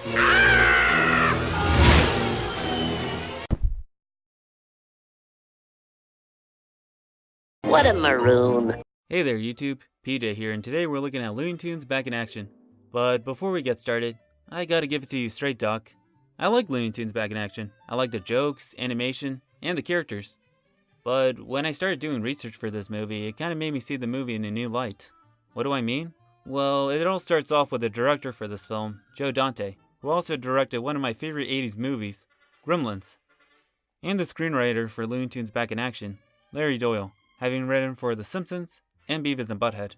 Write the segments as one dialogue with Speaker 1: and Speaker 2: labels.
Speaker 1: What a maroon.
Speaker 2: Hey there YouTube, PJ here, and today we're looking at Looney Tunes back in action. But before we get started, I gotta give it to you straight, Doc. I like Looney Tunes back in action. I like the jokes, animation, and the characters. But when I started doing research for this movie, it kinda made me see the movie in a new light. What do I mean? Well, it all starts off with the director for this film, Joe Dante, who also directed one of my favorite 80s movies, Gremlins. And the screenwriter for Looney Tunes back in action, Larry Doyle, having written for The Simpsons and Beavis and Butthead.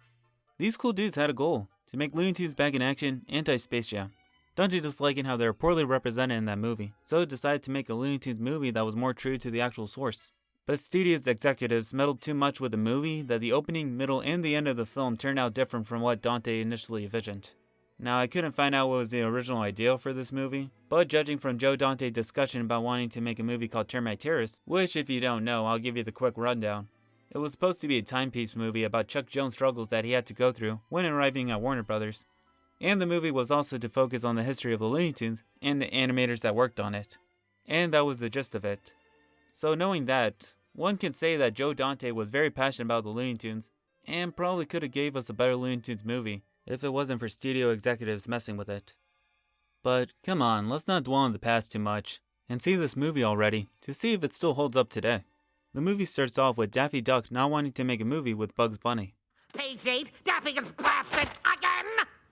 Speaker 2: These cool dudes had a goal, to make Looney Tunes back in action anti-Space Jam. Dante disliking how they were poorly represented in that movie, so decided to make a Looney Tunes movie that was more true to the actual source. But studio's executives meddled too much with the movie that the opening, middle, and the end of the film turned out different from what Dante initially envisioned. Now, I couldn't find out what was the original idea for this movie, but judging from Joe Dante's discussion about wanting to make a movie called Termite Terrace, which if you don't know, I'll give you the quick rundown. It was supposed to be a timepiece movie about Chuck Jones' struggles that he had to go through when arriving at Warner Brothers. And the movie was also to focus on the history of the Looney Tunes and the animators that worked on it. And that was the gist of it. So knowing that, one can say that Joe Dante was very passionate about the Looney Tunes, and probably could have gave us a better Looney Tunes movie if it wasn't for studio executives messing with it. But come on, let's not dwell on the past too much, and see this movie already to see if it still holds up today. The movie starts off with Daffy Duck not wanting to make a movie with Bugs Bunny.
Speaker 3: Page 8, Daffy gets blasted again!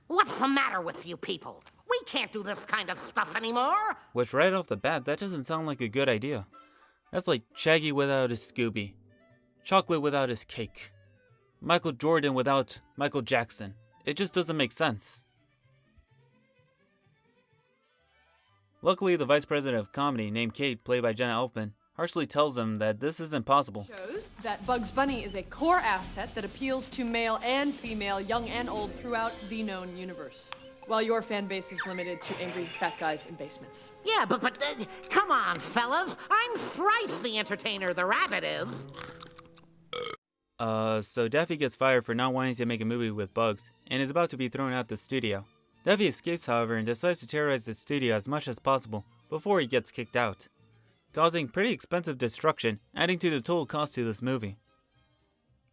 Speaker 3: What's the matter with you people? We can't do this kind of stuff anymore!
Speaker 2: Which right off the bat, that doesn't sound like a good idea. That's like Shaggy without his Scooby, chocolate without his cake, Michael Jordan without Michael Jackson. It just doesn't make sense. Luckily, the vice president of comedy, named Kate, played by Jenna Elfman, harshly tells him that this isn't possible.
Speaker 4: Shows that Bugs Bunny is a core asset that appeals to male and female, young and old, throughout the known universe. While your fan base is limited to angry fat guys in basements.
Speaker 3: Yeah, but come on, fellas. I'm thrice the entertainer the rabbit is.
Speaker 2: So Daffy gets fired for not wanting to make a movie with Bugs, and is about to be thrown out the studio. Daffy escapes, however, and decides to terrorize the studio as much as possible before he gets kicked out, causing pretty expensive destruction, adding to the total cost to this movie.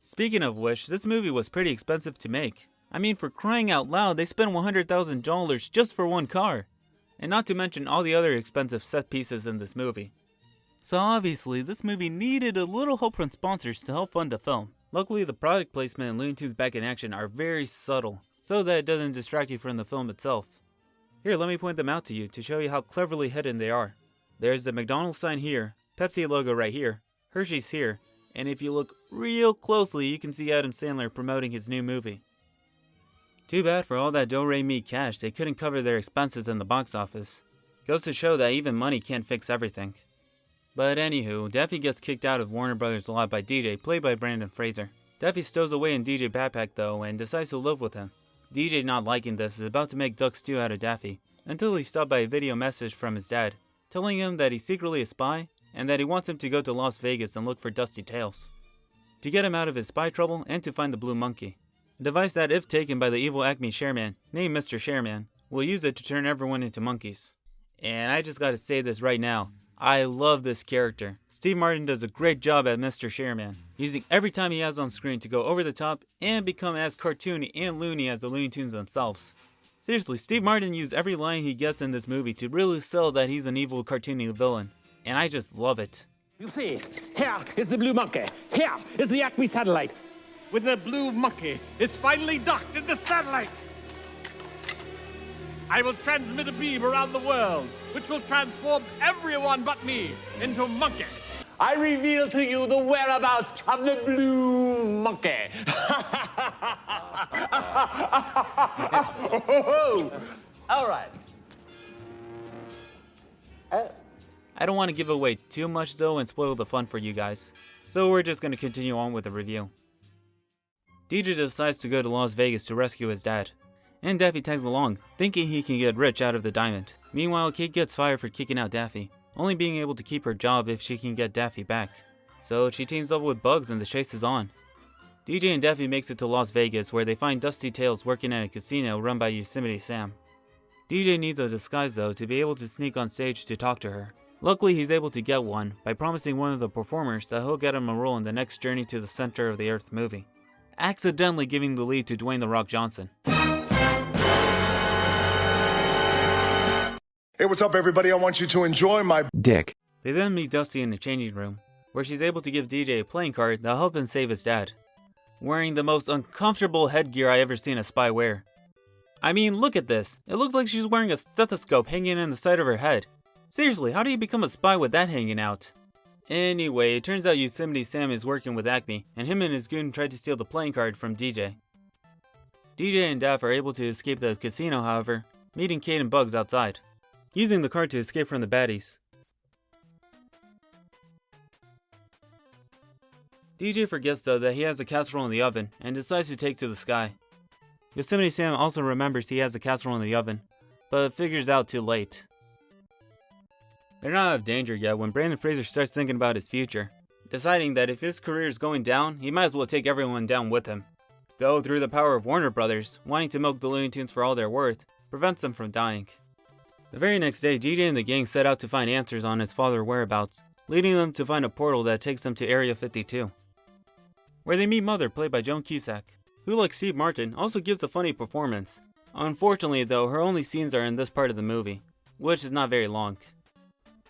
Speaker 2: Speaking of which, this movie was pretty expensive to make. I mean, for crying out loud, they spent $100,000 just for one car. And not to mention all the other expensive set pieces in this movie. So obviously, this movie needed a little help from sponsors to help fund the film. Luckily, the product placement in Looney Tunes Back in Action are very subtle, so that it doesn't distract you from the film itself. Here, let me point them out to you to show you how cleverly hidden they are. There's the McDonald's sign here, Pepsi logo right here, Hershey's here, and if you look real closely, you can see Adam Sandler promoting his new movie. Too bad for all that do-re-mi cash, they couldn't cover their expenses in the box office. Goes to show that even money can't fix everything. But anywho, Daffy gets kicked out of Warner Brothers lot by DJ, played by Brandon Fraser. Daffy stows away in DJ backpack though, and decides to live with him. DJ, not liking this, is about to make duck stew out of Daffy, until he's stopped by a video message from his dad, telling him that he's secretly a spy, and that he wants him to go to Las Vegas and look for Dusty Tails, to get him out of his spy trouble and to find the blue monkey. A device that, if taken by the evil Acme Shareman, named Mr. Shareman, will use it to turn everyone into monkeys. And I just gotta say this right now, I love this character. Steve Martin does a great job at Mr. Shareman, using every time he has on screen to go over the top and become as cartoony and loony as the Looney Tunes themselves. Seriously, Steve Martin used every line he gets in this movie to really sell that he's an evil cartoony villain, and I just love it.
Speaker 5: You see, here is the blue monkey. Here is the Acme satellite.
Speaker 6: With the blue monkey, it's finally docked in the satellite. I will transmit a beam around the world, which will transform everyone but me into monkeys.
Speaker 5: I reveal to you the whereabouts of the blue monkey. All right.
Speaker 2: I don't want to give away too much though and spoil the fun for you guys, so we're just going to continue on with the review. DJ decides to go to Las Vegas to rescue his dad, and Daffy tags along, thinking he can get rich out of the diamond. Meanwhile, Kate gets fired for kicking out Daffy, only being able to keep her job if she can get Daffy back. So she teams up with Bugs and the chase is on. DJ and Daffy makes it to Las Vegas where they find Dusty Tails working at a casino run by Yosemite Sam. DJ needs a disguise though to be able to sneak on stage to talk to her. Luckily he's able to get one by promising one of the performers that he'll get him a role in the next Journey to the Center of the Earth movie, accidentally giving the lead to Dwayne "The Rock" Johnson.
Speaker 7: Hey, what's up, everybody? I want you to enjoy my dick.
Speaker 2: They then meet Dusty in the changing room, where she's able to give DJ a playing card that'll help him save his dad, wearing the most uncomfortable headgear I ever seen a spy wear. I mean, look at this. It looks like she's wearing a stethoscope hanging in the side of her head. Seriously, how do you become a spy with that hanging out? Anyway, it turns out Yosemite Sam is working with Acme, and him and his goon tried to steal the playing card from DJ. DJ and Daff are able to escape the casino, however, meeting Kate and Bugs outside, using the card to escape from the baddies. DJ forgets though that he has a casserole in the oven and decides to take to the sky. Yosemite Sam also remembers he has a casserole in the oven, but figures out too late. They're not out of danger yet when Brandon Fraser starts thinking about his future, deciding that if his career is going down, he might as well take everyone down with him. Though through the power of Warner Brothers, wanting to milk the Looney Tunes for all they're worth, prevents them from dying. The very next day, DJ and the gang set out to find answers on his father's whereabouts, leading them to find a portal that takes them to Area 52, where they meet Mother, played by Joan Cusack, who, like Steve Martin, also gives a funny performance. Unfortunately though, her only scenes are in this part of the movie, which is not very long.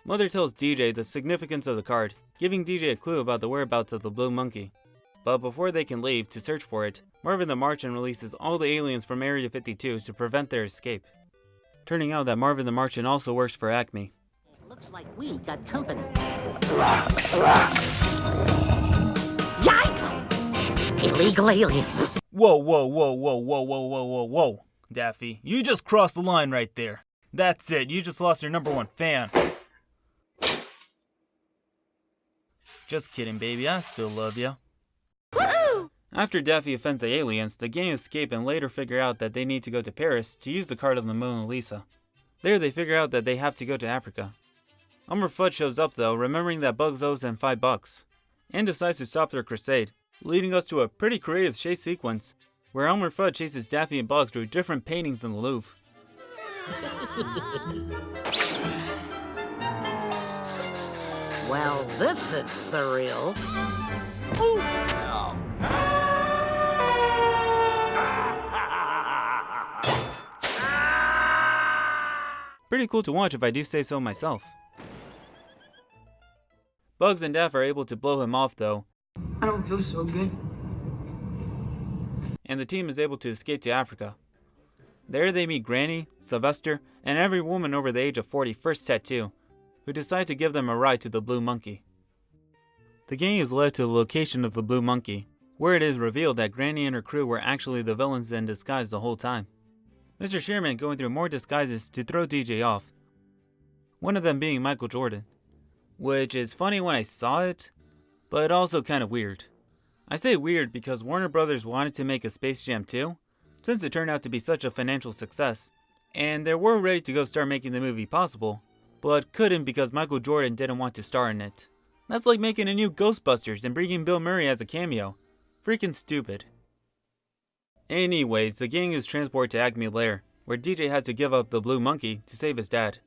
Speaker 2: Mother tells DJ the significance of the card, giving DJ a clue about the whereabouts of the Blue Monkey. But before they can leave to search for it, Marvin the Martian releases all the aliens from Area 52 to prevent their escape. Turning out that Marvin the Martian also works for Acme.
Speaker 3: Looks like we got company. Yikes! Illegal aliens.
Speaker 8: Whoa, Daffy. You just crossed the line right there. That's it, you just lost your #1 fan. Just kidding, baby, I still love you.
Speaker 2: After Daffy offends the aliens, the gang escape and later figure out that they need to go to Paris to use the card of the Mona Lisa. There they figure out that they have to go to Africa. Elmer Fudd shows up though, remembering that Bugs owes him $5, and decides to stop their crusade, leading us to a pretty creative chase sequence, where Elmer Fudd chases Daffy and Bugs through different paintings in the Louvre.
Speaker 3: Well, this is surreal.
Speaker 2: Pretty cool to watch if I do say so myself. Bugs and Daff are able to blow him off though,
Speaker 9: I don't feel so good.
Speaker 2: and the team is able to escape to Africa. There they meet Granny, Sylvester, and every woman over the age of 40 first tattoo, who decide to give them a ride to the Blue Monkey. The gang is led to the location of the Blue Monkey, where it is revealed that Granny and her crew were actually the villains in disguise the whole time. Mr. Shearman going through more disguises to throw DJ off, one of them being Michael Jordan, which is funny when I saw it, but also kind of weird. I say weird because Warner Brothers wanted to make a Space Jam 2, since it turned out to be such a financial success, and they were ready to go start making the movie possible, but couldn't because Michael Jordan didn't want to star in it. That's like making a new Ghostbusters and bringing Bill Murray as a cameo. Freaking stupid. Anyways, the gang is transported to Acme Lair, where DJ has to give up the Blue Monkey to save his dad.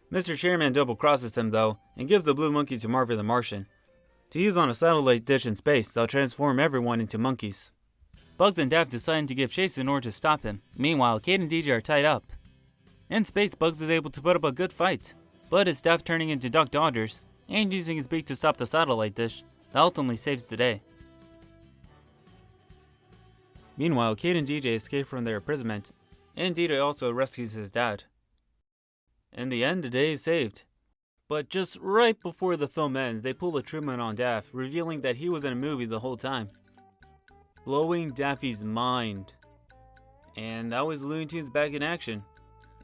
Speaker 2: Mr. Chairman double crosses him though, and gives the Blue Monkey to Marvin the Martian, to use on a satellite dish in space that'll transform everyone into monkeys. Bugs and Daff decide to give chase in order to stop him. Meanwhile, Kate and DJ are tied up. In space, Bugs is able to put up a good fight, but it's Daff turning into Duck Dodgers, and using his beak to stop the satellite dish that ultimately saves the day. Meanwhile, Kate and DJ escape from their imprisonment, and DJ also rescues his dad. In the end, the day is saved. But just right before the film ends, they pull a Truman on Daff, revealing that he was in a movie the whole time, blowing Daffy's mind. And that was Looney Tunes back in action.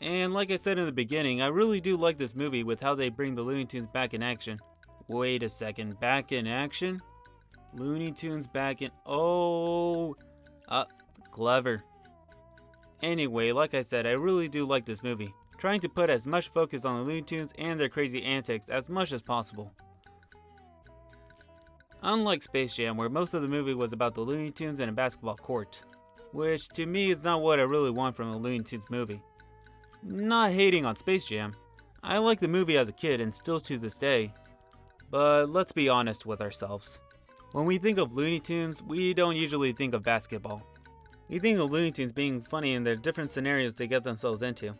Speaker 2: And like I said in the beginning, I really do like this movie with how they bring the Looney Tunes back in action. Wait a second, back in action? Looney Tunes back in... clever. Anyway, like I said, I really do like this movie, trying to put as much focus on the Looney Tunes and their crazy antics as much as possible. Unlike Space Jam, where most of the movie was about the Looney Tunes and a basketball court, which to me is not what I really want from a Looney Tunes movie. Not hating on Space Jam. I liked the movie as a kid and still to this day. But let's be honest with ourselves. When we think of Looney Tunes, we don't usually think of basketball. We think of Looney Tunes being funny in the different scenarios they get themselves into.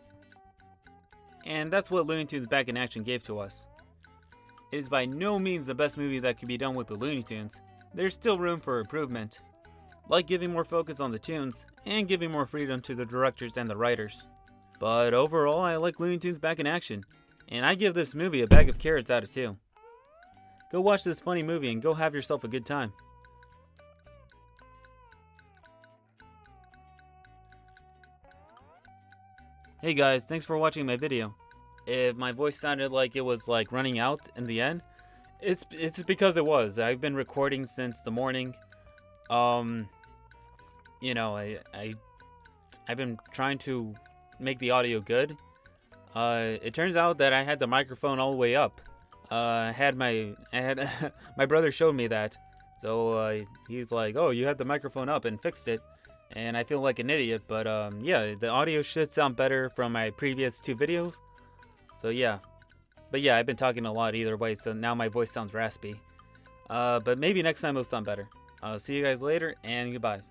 Speaker 2: And that's what Looney Tunes Back in Action gave to us. It is by no means the best movie that could be done with the Looney Tunes. There's still room for improvement, like giving more focus on the tunes and giving more freedom to the directors and the writers. But overall, I like Looney Tunes Back in Action, and I give this movie a bag of carrots out of 2. Go watch this funny movie and go have yourself a good time. Hey guys, thanks for watching my video. If my voice sounded like it was like running out in the end, it's because it was. I've been recording since the morning. You know, I've been trying to make the audio good. It turns out that I had the microphone all the way up. I had my brother showed me that. So he's like, "Oh, you had the microphone up and fixed it." And I feel like an idiot, but yeah, the audio should sound better from my previous 2 videos. So yeah. But yeah, I've been talking a lot either way, so now my voice sounds raspy. But maybe next time it'll sound better. I'll see you guys later, and goodbye.